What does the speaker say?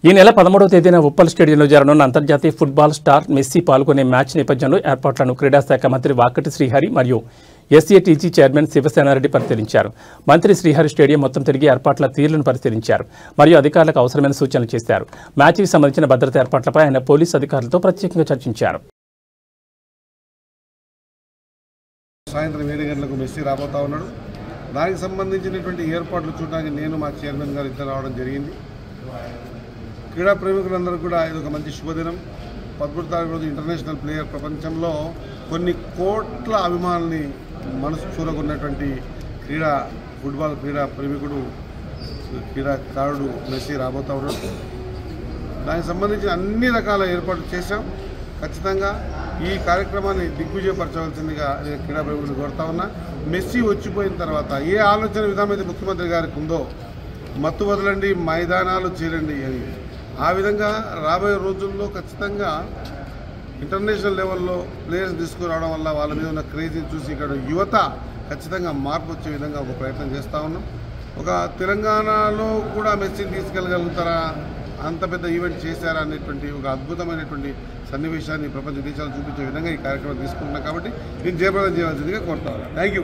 ఈ నెల 13వ తేదీన ఉప్పల్ స్టేడియంలో జరగనున్న అంతర్జాతీయ ఫుట్బాల్ స్టార్ మెస్సీ పాల్గొనే మ్యాచ్ నేపథ్యంలో ఏర్పాట్లను క్రీడా శాఖ మంత్రి వాకటి శ్రీహరి మరియు ఎస్ఏటీజీ చైర్మన్ శివసేనారెడ్డి పరిశీలించారు. మంత్రి శ్రీహరి స్టేడియం మొత్తం తిరిగి ఏర్పాట్ల తీరులను పరిశీలించారు మరియు అధికారులకు అవసరమైన సూచనలు చేశారు. మ్యాచ్కి సంబంధించిన భద్రతా ఏర్పాట్లపై ఆయన పోలీసు అధికారులతో ప్రత్యేకంగా చర్చించారు. సాయంత్రం 7 గంటలకు మెస్సీ రాబోతా ఉన్నాడు. దానికి సంబంధించినటువంటి ఏర్పాట్లు చూడడానికి నేను మా చైర్మన్ గారు ఇద్దరు రావడం జరిగింది. క్రీడా ప్రేమికులందరూ కూడా ఇది ఒక మంచి శుభదినం. 13వ తారీఖు రోజు ఇంటర్నేషనల్ ప్లేయర్, ప్రపంచంలో కొన్ని కోట్ల అభిమానుల్ని మనసు చూరగొన్నటువంటి ఫుట్బాల్ క్రీడా ప్రేమికుడు, క్రీడాకారుడు మెస్సీ రాబోతా ఉన్నాడు. దానికి సంబంధించిన అన్ని రకాల ఏర్పాట్లు చేశాం. ఖచ్చితంగా ఈ కార్యక్రమాన్ని దిగ్విజయపరచవలసిందిగా నేను క్రీడా ప్రేమికులు కోరుతా ఉన్నా. మెస్సీ వచ్చిపోయిన తర్వాత ఏ ఆలోచన విధానం అయితే ముఖ్యమంత్రి గారికి ఉందో, మత్తు వదలండి, మైదానాలు చేరండి అని, ఆ విధంగా రాబోయే రోజుల్లో ఖచ్చితంగా ఇంటర్నేషనల్ లెవెల్లో ప్లేయర్స్ తీసుకురావడం వల్ల వాళ్ళ మీద ఉన్న క్రేజీని చూసి ఇక్కడ యువత ఖచ్చితంగా మార్పు వచ్చే విధంగా ఒక ప్రయత్నం చేస్తూ ఉన్నాం. ఒక తెలంగాణలో కూడా మెస్సీని తీసుకెళ్ళగలుగుతారా, అంత పెద్ద ఈవెంట్ చేశారా అనేటువంటి ఒక అద్భుతమైనటువంటి సన్నివేశాన్ని ప్రపంచ దేశాలు చూపించే విధంగా ఈ కార్యక్రమం తీసుకుంటున్నాం. కాబట్టి నేను జయప్రదం చేయవలసిందిగా కోరుతాను. Thank you.